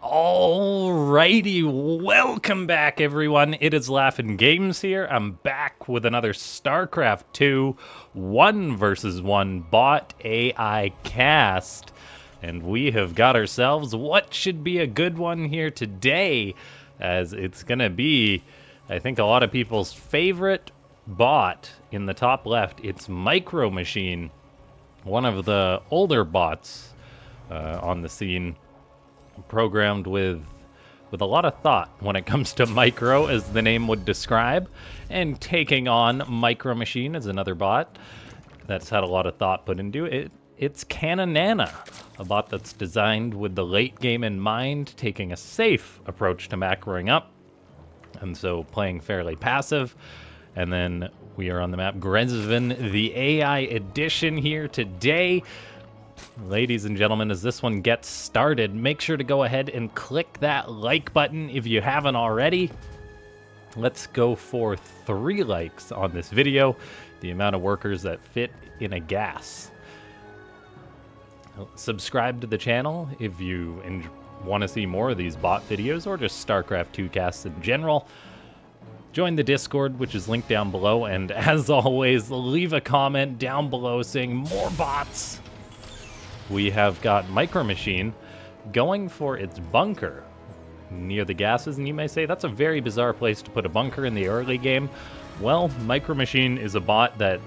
Alrighty, welcome back everyone. It is LaughNgamez here. I'm back with another Starcraft 2 1 versus 1 bot AI cast. And we have got ourselves what should be a good one here today, as it's gonna be, I think, a lot of people's favorite bot in the top left. It's MicroMachine, one of the older bots on the scene, programmed with a lot of thought when it comes to micro, as the name would describe. And taking on MicroMachine as another bot that's had a lot of thought put into it. It's Caninana, a bot that's designed with the late game in mind, taking a safe approach to macroing up, and so playing fairly passive. And then we are on the map Grezvin, the AI edition here today. Ladies and gentlemen, as this one gets started, make sure to go ahead and click that like button if you haven't already. Let's go for 3 likes on this video, the amount of workers that fit in a gas. Subscribe to the channel if you want to see more of these bot videos or just StarCraft 2 casts in general. Join the Discord, which is linked down below, and as always, leave a comment down below saying more bots. We have got MicroMachine going for its bunker near the gases, and you may say that's a very bizarre place to put a bunker in the early game. Well, MicroMachine is a bot that,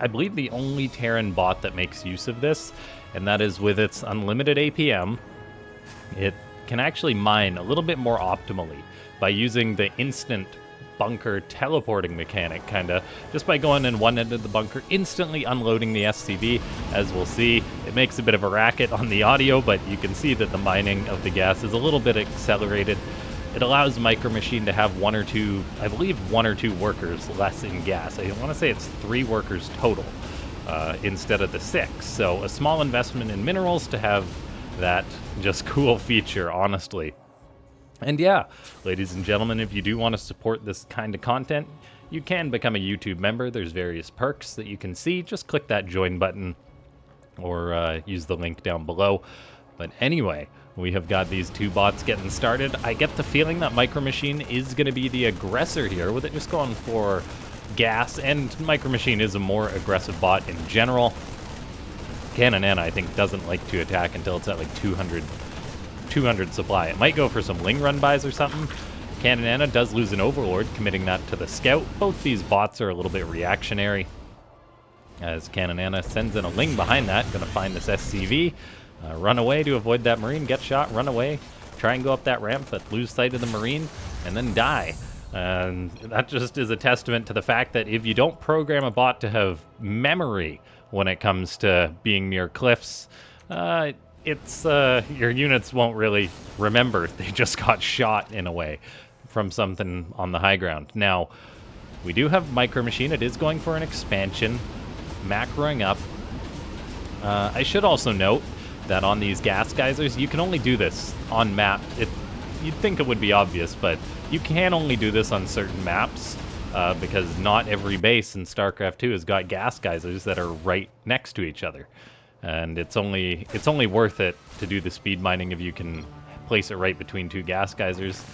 I believe, the only Terran bot that makes use of this, and that is with its unlimited APM. It can actually mine a little bit more optimally by using the instant bunker teleporting mechanic, kinda, just by going in one end of the bunker, instantly unloading the SCV. As we'll see, it makes a bit of a racket on the audio, but you can see that the mining of the gas is a little bit accelerated. It allows MicroMachine to have 1 or 2, I believe 1 or 2 workers less in gas. I want to say it's 3 workers total instead of the 6. So a small investment in minerals to have that just cool feature, honestly. And yeah, ladies and gentlemen, if you do want to support this kind of content, you can become a YouTube member. There's various perks that you can see. Just click that join button or use the link down below. But anyway, we have got these 2 bots getting started. I get the feeling that MicroMachine is going to be the aggressor here, with it just going for gas, and MicroMachine is a more aggressive bot in general. Caninana, I think, doesn't like to attack until it's at like 200 supply. It might go for some Ling run buys or something. Caninana does lose an Overlord, committing that to the Scout. Both these bots are a little bit reactionary, as Caninana sends in a Ling behind that, gonna find this SCV, run away to avoid that Marine, get shot, run away, try and go up that ramp, but lose sight of the Marine, and then die. And that just is a testament to the fact that if you don't program a bot to have memory when it comes to being near cliffs, your units won't really remember. They just got shot, in a way, from something on the high ground. Now, we do have MicroMachine. It is going for an expansion, macroing up. I should also note that on these gas geysers, you can only do this on map. You'd think it would be obvious, but you can only do this on certain maps, because not every base in StarCraft 2 has got gas geysers that are right next to each other. And it's only worth it to do the speed mining if you can place it right between 2 gas geysers.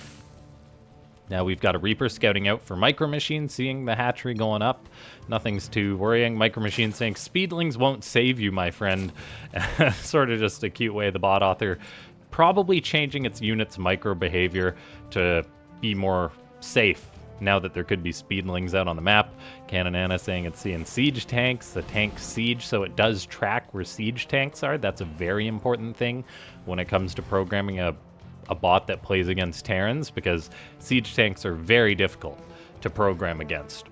Now we've got a Reaper scouting out for MicroMachine, seeing the hatchery going up. Nothing's too worrying. MicroMachine saying, "Speedlings won't save you, my friend." Sort of just a cute way the bot author probably changing its unit's micro behavior to be more safe now that there could be speedlings out on the map. Caninana saying it's seeing siege tanks, the tank siege, so it does track where siege tanks are. That's a very important thing when it comes to programming a bot that plays against Terrans, because siege tanks are very difficult to program against.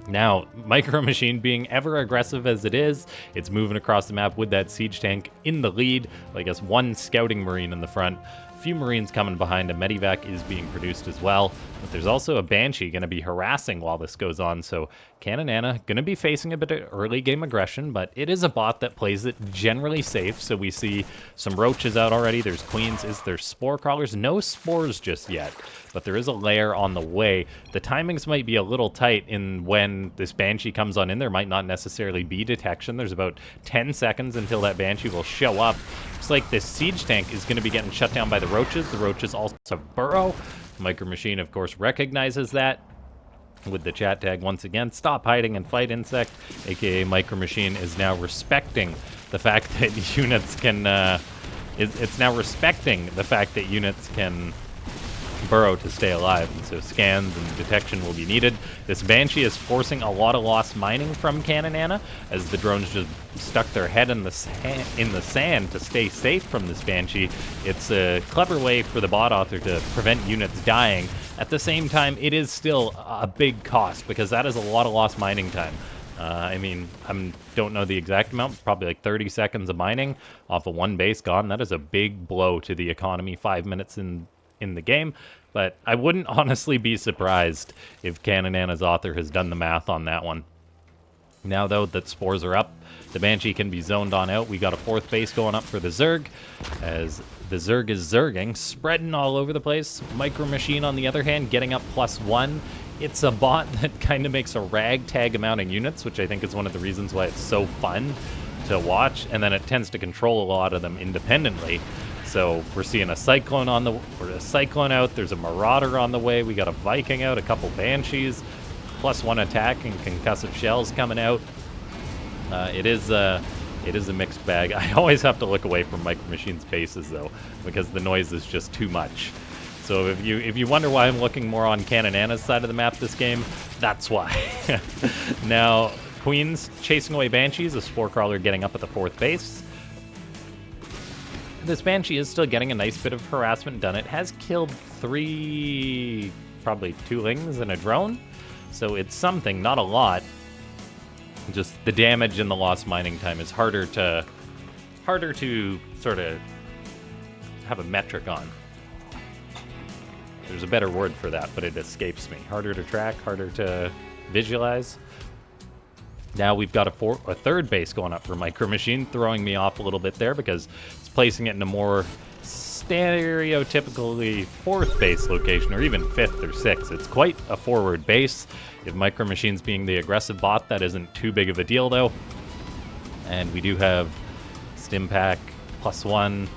Now, MicroMachine being ever aggressive as it is, it's moving across the map with that siege tank in the lead. I guess 1 scouting Marine in the front. A few Marines coming behind. A Medivac is being produced as well. But there's also a Banshee going to be harassing while this goes on. So Caninana going to be facing a bit of early game aggression, but it is a bot that plays it generally safe. So we see some roaches out already. There's queens. Is there spore crawlers? No spores just yet, but there is a lair on the way. The timings might be a little tight in when this Banshee comes on in. There might not necessarily be detection. There's about 10 seconds until that Banshee will show up. Looks like this siege tank is going to be getting shut down by the Roaches. The Roaches also burrow. MicroMachine, of course, recognizes that with the chat tag once again, stop hiding and fight insect, aka MicroMachine is now respecting the fact that units can, it's now respecting the fact that units can burrow to stay alive, and so scans and detection will be needed. This Banshee is forcing a lot of lost mining from Caninana, as the drones just stuck their head in the sand to stay safe from this Banshee. It's a clever way for the bot author to prevent units dying. At the same time, it is still a big cost, because that is a lot of lost mining time. I mean, I don't know the exact amount, probably like 30 seconds of mining off of one base gone. That is a big blow to the economy, 5 minutes in the game, but I wouldn't honestly be surprised if Caninana's author has done the math on that one. Now, though, that spores are up, the Banshee can be zoned on out. We got a 4th base going up for the Zerg, as the Zerg is zerging, spreading all over the place. MicroMachine, on the other hand, getting up +1. It's a bot that kind of makes a ragtag amount of units, which I think is one of the reasons why it's so fun to watch, and then it tends to control a lot of them independently. So we're seeing a Cyclone out, there's a Marauder on the way, we got a Viking out, a couple Banshees, +1 attack and concussive shells coming out. It is a mixed bag. I always have to look away from MicroMachine's bases though, because the noise is just too much. So if you wonder why I'm looking more on Caninana's side of the map this game, that's why. Now, Queen's chasing away Banshees, a Spore Crawler getting up at the 4th base. This Banshee is still getting a nice bit of harassment done. It has killed 3, probably 2 lings and a drone. So it's something, not a lot. Just the damage and the lost mining time is harder to sort of have a metric on. There's a better word for that, but it escapes me. Harder to track, harder to visualize. Now we've got a 3rd base going up for MicroMachine, throwing me off a little bit there because it's placing it in a more stereotypically 4th base location, or even 5th or 6th. It's quite a forward base. If MicroMachine's being the aggressive bot, that isn't too big of a deal though. And we do have Stimpack +1,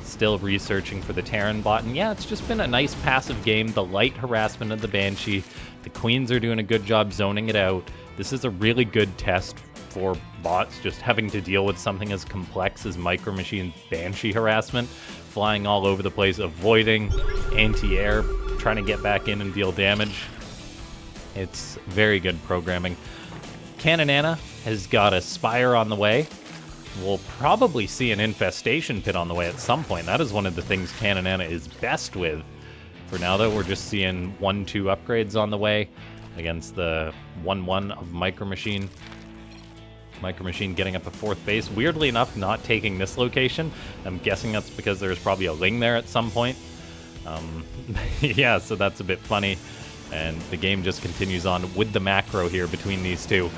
still researching for the Terran bot. And yeah, it's just been a nice passive game. The light harassment of the Banshee. The Queens are doing a good job zoning it out. This is a really good test for bots, just having to deal with something as complex as MicroMachine's Banshee harassment, flying all over the place, avoiding anti-air, trying to get back in and deal damage. It's very good programming. Caninana has got a Spire on the way. We'll probably see an Infestation Pit on the way at some point. That is one of the things Caninana is best with. For now, though, we're just seeing 1-2 upgrades on the way against the 1-1 of MicroMachine. MicroMachine getting up a 4th base. Weirdly enough, not taking this location. I'm guessing that's because there's probably a Ling there at some point. Yeah, so that's a bit funny. And the game just continues on with the macro here between these two.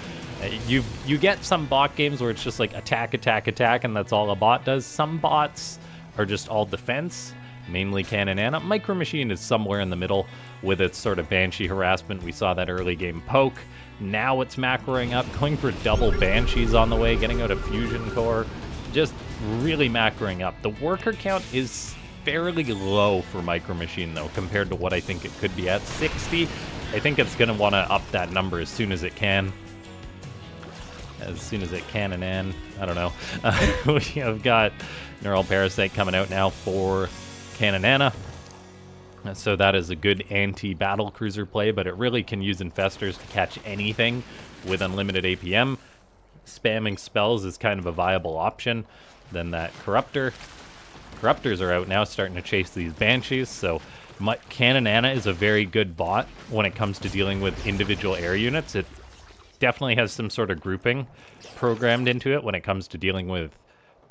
You get some bot games where it's just like attack, attack, attack, and that's all a bot does. Some bots are just all defense, mainly Caninana. MicroMachine is somewhere in the middle with its sort of Banshee harassment. We saw that early game poke. Now it's macroing up, going for double Banshees on the way, getting out a Fusion Core. Just really macroing up. The worker count is fairly low for MicroMachine, though, compared to what I think it could be at 60. I think it's going to want to up that number as soon as it can. As soon as it can and in. I don't know. We have got Neural Parasite coming out now for Caninana. So that is a good anti-battle cruiser play, but it really can use Infestors to catch anything with unlimited APM. Spamming spells is kind of a viable option. Then that Corruptor. Corruptors are out now, starting to chase these Banshees, so Caninana is a very good bot when it comes to dealing with individual air units. It definitely has some sort of grouping programmed into it when it comes to dealing with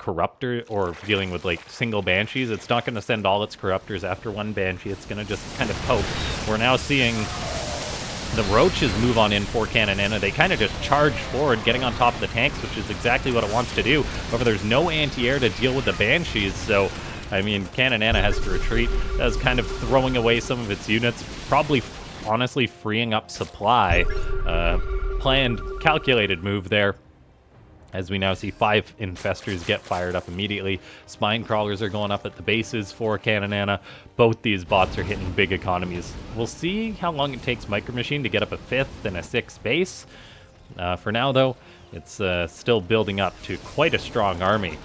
Corruptor or dealing with like single Banshees. It's not going to send all its Corruptors after one Banshee. It's going to just kind of poke. We're now seeing the Roaches move on in for Caninana. They kind of just charge forward, getting on top of the tanks, which is exactly what it wants to do. However, there's no anti-air to deal with the Banshees, so, I mean, Caninana has to retreat. That's kind of throwing away some of its units, probably, honestly, freeing up supply. Planned, calculated move there. as we now see 5 infestors get fired up immediately. Spine crawlers are going up at the bases for Caninana. Both these bots are hitting big economies. We'll see how long it takes MicroMachine to get up a 5th and a 6th base. For now, though, it's still building up to quite a strong army.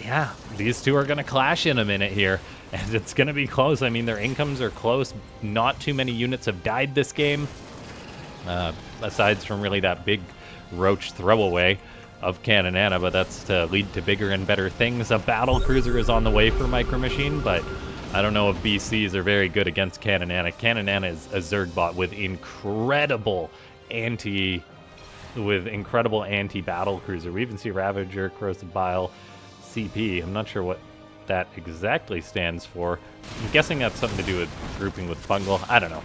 Yeah, these two are going to clash in a minute here, and it's going to be close. I mean, their incomes are close. Not too many units have died this game, aside from really that big roach throwaway of Caninana, but that's to lead to bigger and better things. A battle cruiser is on the way for MicroMachine, but I don't know if BCs are very good against Caninana. Caninana is a Zerg bot with incredible anti-battle cruiser. We even see Ravager, Corrosive Bile, CP. I'm not sure what that exactly stands for. I'm guessing that's something to do with grouping with fungal. I don't know.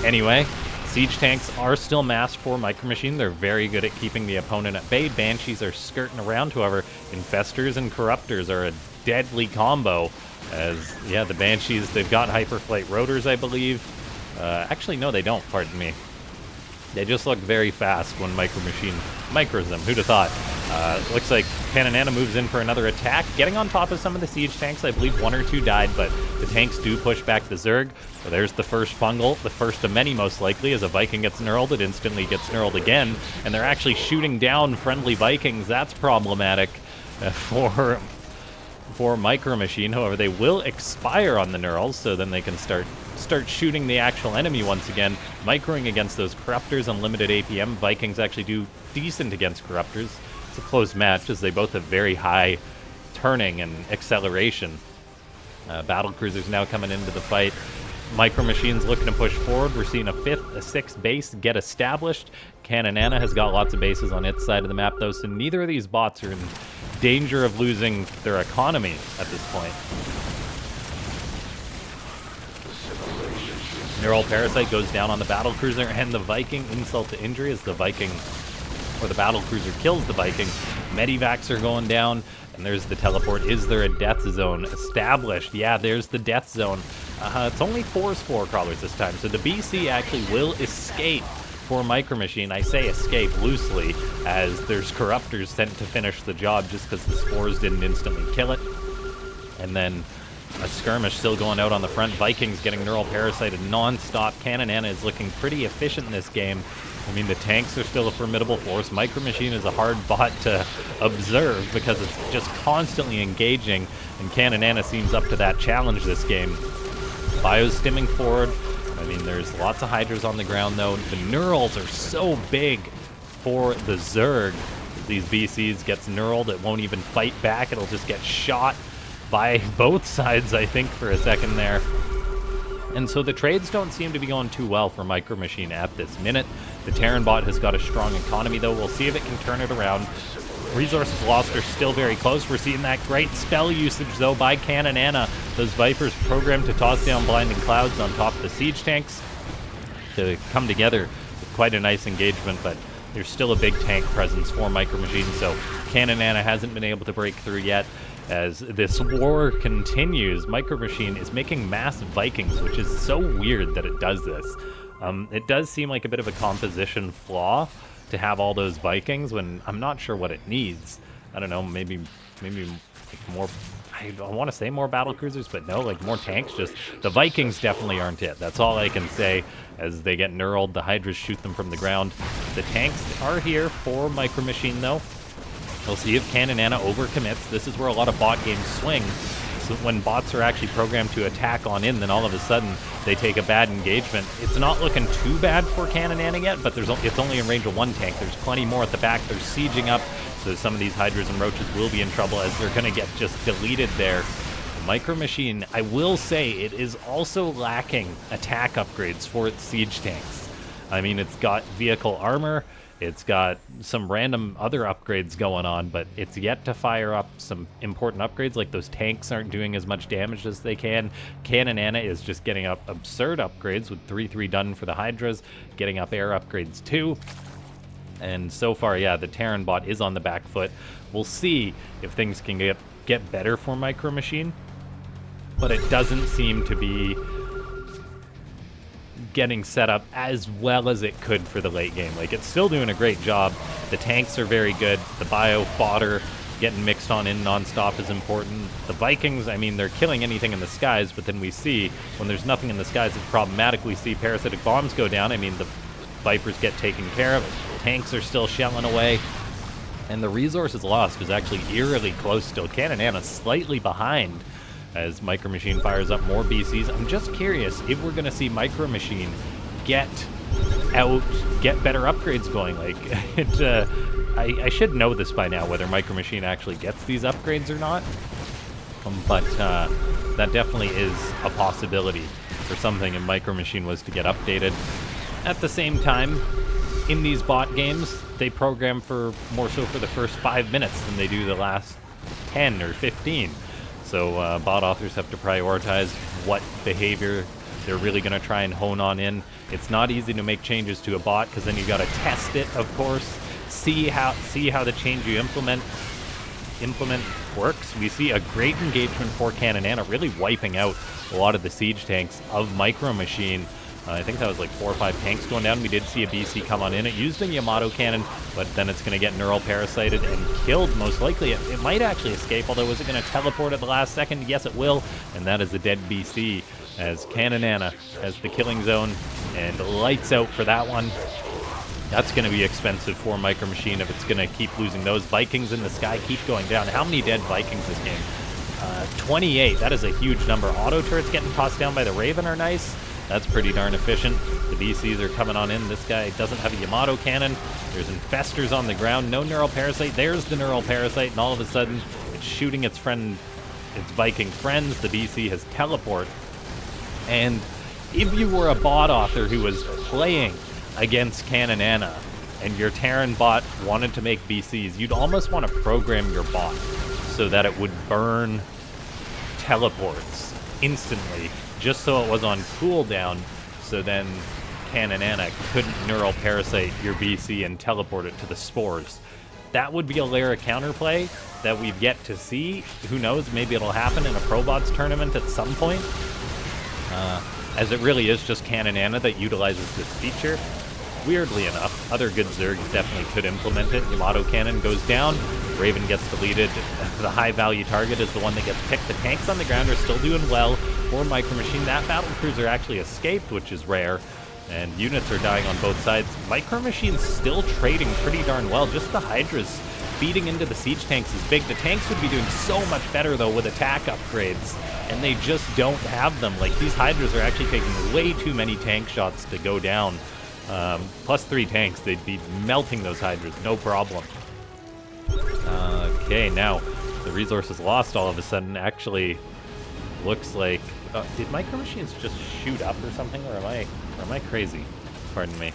Anyway, siege tanks are still masked for MicroMachine. They're very good at keeping the opponent at bay. Banshees are skirting around. However, Infestors and Corruptors are a deadly combo. As, yeah, the Banshees, they've got Hyperflight Rotors, I believe. Actually, no, they don't, pardon me. They just look very fast when MicroMachine micros them. Who'd have thought? Looks like Caninana moves in for another attack, getting on top of some of the siege tanks. I believe 1 or 2 died, but the tanks do push back the Zerg. So there's the first fungal, the first of many most likely. As a Viking gets knurled, it instantly gets knurled again, and they're actually shooting down friendly Vikings. That's problematic for MicroMachine. However, they will expire on the knurls, so then they can start shooting the actual enemy once again. Microing against those Corruptors, unlimited APM. Vikings actually do decent against Corruptors. It's a close match, as they both have very high turning and acceleration. Battle cruisers now coming into the fight. MicroMachine's looking to push forward. We're seeing a 5th, a 6th base get established. Caninana has got lots of bases on its side of the map, though, so neither of these bots are in danger of losing their economy at this point. Neural Parasite goes down on the battle cruiser, and the Viking, insult to injury, as the Viking, or the battle cruiser kills the Viking. Medivacs are going down, and there's the teleport. Is there a death zone established? Yeah, there's the death zone. It's only 4 Spore Crawlers this time, so the BC actually will escape for MicroMachine. I say escape loosely, as there's Corruptors sent to finish the job just because the Spores didn't instantly kill it. And then a skirmish still going out on the front. Vikings getting Neural Parasited non-stop. Caninana is looking pretty efficient in this game. I mean, the tanks are still a formidable force. MicroMachine is a hard bot to observe because it's just constantly engaging, and Caninana seems up to that challenge this game. Bio's stimming forward. I mean, there's lots of Hydras on the ground, though. The Neurals are so big for the Zerg. These BCs gets knurled, it won't even fight back. It'll just get shot by both sides, I think, for a second there. And so the trades don't seem to be going too well for MicroMachine at this minute. The Terran bot has got a strong economy, though. We'll see if it can turn it around. Resources lost are still very close. We're seeing that great spell usage, though, by Caninana. Those Vipers programmed to toss down Blinding Clouds on top of the siege tanks to come together with quite a nice engagement, but there's still a big tank presence for MicroMachine, so Caninana hasn't been able to break through yet. As this war continues, MicroMachine is making massive Vikings, which is so weird that it does this. It does seem like a bit of a composition flaw to have all those Vikings when I'm not sure what it needs. I don't know, maybe like more, I want to say more battle cruisers, but no, like more tanks. Just the Vikings definitely aren't it. That's all I can say. As they get knurled, the Hydras shoot them from the ground. The tanks are here for MicroMachine, though. We'll see if Caninana overcommits. This is where a lot of bot games swing. So when bots are actually programmed to attack on in, then all of a sudden they take a bad engagement. It's not looking too bad for Caninana yet, but it's only in range of 1 tank. There's plenty more at the back. They're sieging up, so some of these Hydras and Roaches will be in trouble as they're going to get just deleted there. MicroMachine, I will say, it is also lacking attack upgrades for its siege tanks. I mean, it's got vehicle armor, it's got some random other upgrades going on, but it's yet to fire up some important upgrades, like those tanks aren't doing as much damage as they can. Caninana is just getting up absurd upgrades with 3-3 done for the Hydras, getting up air upgrades too. And so far, yeah, the Terran bot is on the back foot. We'll see if things can get better for MicroMachine, but it doesn't seem to be getting set up as well as it could for the late game. Like, it's still doing a great job. The tanks are very good. The bio fodder getting mixed on in nonstop is important. The Vikings, I mean, they're killing anything in the skies, but then we see when there's nothing in the skies, it's problematic. We see parasitic bombs go down. I mean, the Vipers get taken care of. Tanks are still shelling away. And the resources lost is actually eerily close still. Caninana slightly behind as MicroMachine fires up more BCs. I'm just curious if we're going to see MicroMachine get better upgrades going. Like, I should know this by now, whether MicroMachine actually gets these upgrades or not. But that definitely is a possibility for something if MicroMachine was to get updated. At the same time, in these bot games, they program for more so for the first 5 minutes than they do the last 10 or 15. So bot authors have to prioritize what behavior they're really going to try and hone on in. It's not easy to make changes to a bot because then you got to test it, of course, see how the change you implement works. We see a great engagement for Caninana, really wiping out a lot of the siege tanks of MicroMachine. I think that was like 4 or 5 tanks going down. We did see a BC come on in. It used the Yamato cannon, but then it's going to get neural parasited and killed, most likely. It might actually escape, although is it going to teleport at the last second? Yes, it will, and that is a dead BC, as Caninana has the killing zone and lights out for that one. That's going to be expensive for MicroMachine if it's going to keep losing those. Vikings in the sky keep going down. How many dead Vikings this game? 28. That is a huge number. Auto turrets getting tossed down by the Raven are nice. That's pretty darn efficient. The BCs are coming on in. This guy doesn't have a Yamato cannon. There's infestors on the ground. No neural parasite. There's the neural parasite, and all of a sudden, it's shooting its Viking friends. The BC has teleport. And if you were a bot author who was playing against Caninana, and your Terran bot wanted to make BCs, you'd almost want to program your bot so that it would burn teleports instantly, just so it was on cooldown, so then Caninana couldn't neural parasite your BC and teleport it to the spores. That would be a layer of counterplay that we've yet to see. Who knows, maybe it'll happen in a Probots tournament at some point. As it really is just Caninana that utilizes this feature. Weirdly enough, other good Zergs definitely could implement it. Yamato cannon goes down, Raven gets deleted. The high-value target is the one that gets picked. The tanks on the ground are still doing well for MicroMachine. That battlecruiser actually escaped, which is rare, and units are dying on both sides. MicroMachine's still trading pretty darn well. Just the Hydras feeding into the siege tanks is big. The tanks would be doing so much better, though, with attack upgrades, and they just don't have them. Like, these Hydras are actually taking way too many tank shots to go down. Plus 3 tanks, they'd be melting those Hydras, no problem. Okay, now, the resources lost all of a sudden actually looks like... did MicroMachines just shoot up or something, or am I crazy? Pardon me.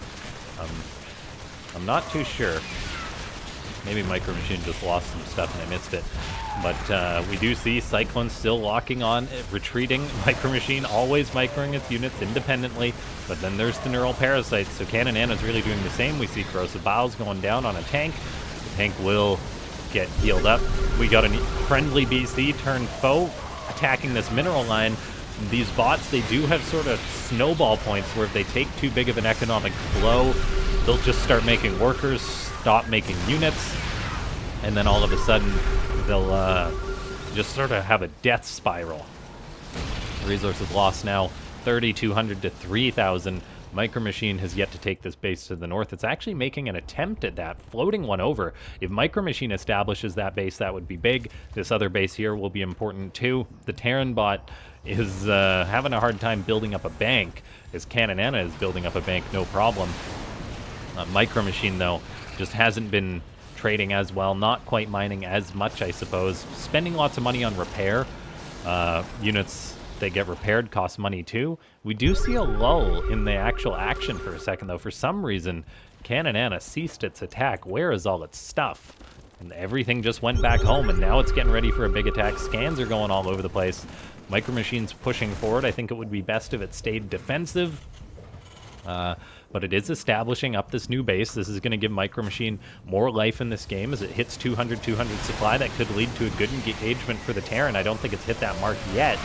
I'm not too sure. Maybe MicroMachine just lost some stuff and I missed it. But we do see Cyclone still locking on, retreating. MicroMachine always microing its units independently, but then there's the neural parasites, so Caninana's really doing the same. We see corrosive bowels going down on a tank. The tank will get healed up. We got a friendly BC turned foe attacking this mineral line. These bots, they do have sort of snowball points where if they take too big of an economic blow, they'll just start making workers, stop making units, and then all of a sudden they'll just sort of have a death spiral. Resources lost now, 3,200 to 3,000. MicroMachine has yet to take this base to the north. It's actually making an attempt at that, floating one over. If MicroMachine establishes that base, that would be big. This other base here will be important too. The Terran bot is having a hard time building up a bank, as Caninana is building up a bank, no problem. MicroMachine, though, just hasn't been trading as well, not quite mining as much, I suppose. Spending lots of money on repair. Units that get repaired cost money too. We do see a lull in the actual action for a second, though. For some reason, Caninana ceased its attack. Where is all its stuff? And everything just went back home, and now it's getting ready for a big attack. Scans are going all over the place. MicroMachine's pushing forward. I think it would be best if it stayed defensive. But it is establishing up this new base. This is going to give MicroMachine more life in this game as it hits 200 supply. That could lead to a good engagement for the Terran. I don't think it's hit that mark yet.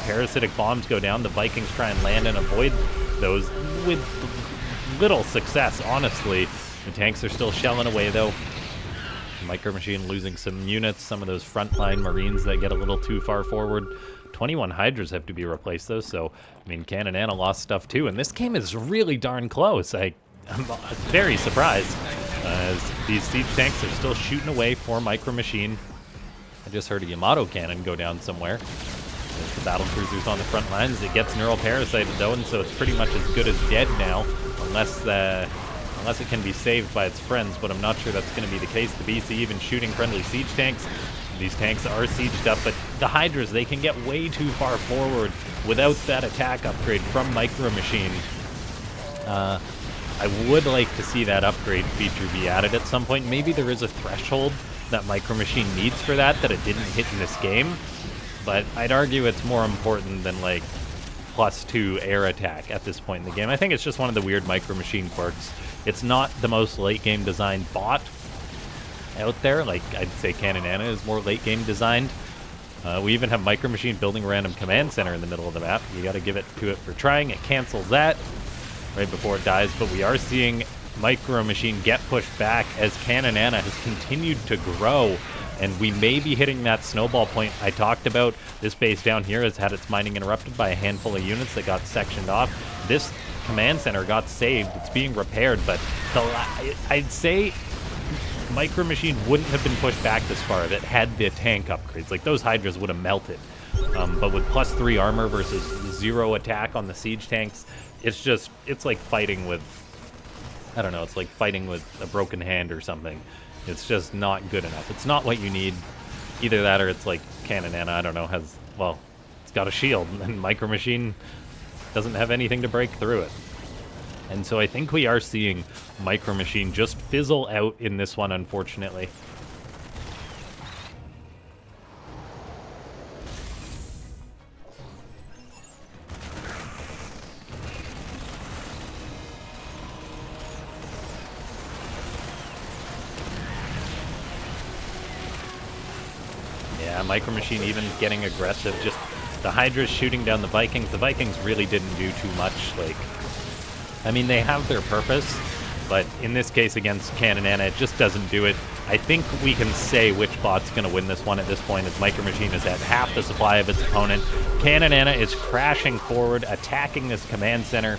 Parasitic bombs go down. The Vikings try and land and avoid those with little success, honestly. The tanks are still shelling away, though. MicroMachine losing some units, some of those frontline Marines that get a little too far forward. 21 Hydras have to be replaced, though, so, I mean, Caninana lost stuff, too. And this game is really darn close. I'm very surprised, as these siege tanks are still shooting away for MicroMachine. I just heard a Yamato cannon go down somewhere. There's the battle cruisers on the front lines. It gets neural parasited, though, and so it's pretty much as good as dead now, unless it can be saved by its friends, but I'm not sure that's going to be the case. The BC even shooting friendly siege tanks. These tanks are sieged up, but the Hydras, they can get way too far forward without that attack upgrade from MicroMachine. I would like to see that upgrade feature be added at some point. Maybe there is a threshold that MicroMachine needs for that it didn't hit in this game, but I'd argue it's more important than, like, +2 air attack at this point in the game. I think it's just one of the weird MicroMachine quirks. It's not the most late-game designed bot out there. Like, I'd say Caninana is more late-game designed. We even have MicroMachine building a random command center in the middle of the map. You gotta give it to it for trying. It cancels that right before it dies, but we are seeing MicroMachine get pushed back as Caninana has continued to grow, and we may be hitting that snowball point I talked about. This base down here has had its mining interrupted by a handful of units that got sectioned off. This command center got saved. It's being repaired, but I'd say MicroMachine wouldn't have been pushed back this far if it had the tank upgrades. Like, those Hydras would have melted. But with +3 armor versus 0 attack on the siege tanks, it's like fighting with, I don't know, it's like fighting with a broken hand or something. It's just not good enough. It's not what you need. Either that or it's like Caninana, I don't know, it's got a shield, and MicroMachine doesn't have anything to break through it. And so I think we are seeing MicroMachine just fizzle out in this one, unfortunately. Yeah, MicroMachine even getting aggressive, just the Hydra's shooting down the Vikings. The Vikings really didn't do too much. Like, I mean, they have their purpose, but in this case against Caninana, it just doesn't do it. I think we can say which bot's going to win this one at this point, as MicroMachine is at half the supply of its opponent. Caninana is crashing forward, attacking this command center.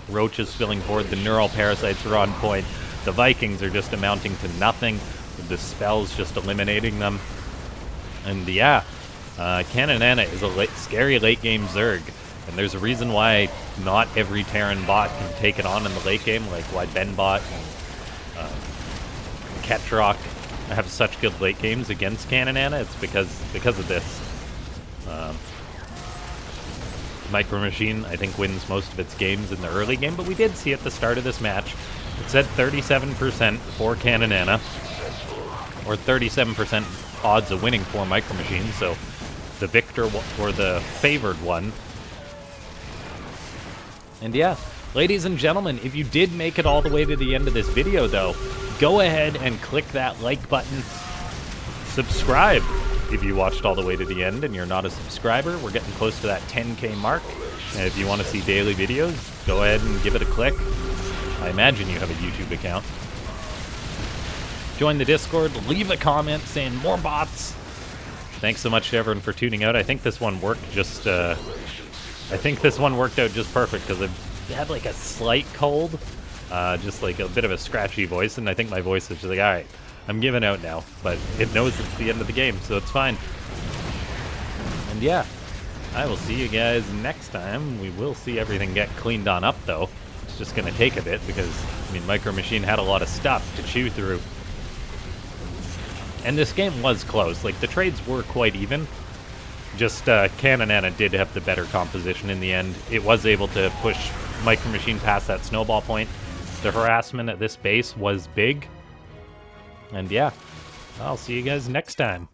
Roach is spilling forward. The neural parasites are on point. The Vikings are just amounting to nothing, with the spells just eliminating them. And yeah, Caninana is a scary late-game Zerg, and there's a reason why not every Terran bot can take it on in the late game, like why Benbot and Ketrock have such good late games against Caninana. It's because of this. MicroMachine, I think, wins most of its games in the early game, but we did see at the start of this match, it's at 37% for Caninana, or 37% odds of winning for MicroMachine, so the victor or the favored one. And yeah, ladies and gentlemen, if you did make it all the way to the end of this video, though, go ahead and click that like button. Subscribe if you watched all the way to the end and you're not a subscriber. We're getting close to that 10K mark. And if you want to see daily videos, go ahead and give it a click. I imagine you have a YouTube account. Join the Discord, leave a comment saying more bots. Thanks so much to everyone for tuning out. I think this one worked out just perfect, because I had like a slight cold, just like a bit of a scratchy voice, and I think my voice is just like, alright, I'm giving out now, but it knows it's the end of the game, so it's fine. And yeah, I will see you guys next time. We will see everything get cleaned on up, though. It's just going to take a bit, because, I mean, MicroMachine had a lot of stuff to chew through. And this game was close. Like, the trades were quite even. Just, Caninana did have the better composition in the end. It was able to push MicroMachine past that snowball point. The harassment at this base was big. And yeah, I'll see you guys next time.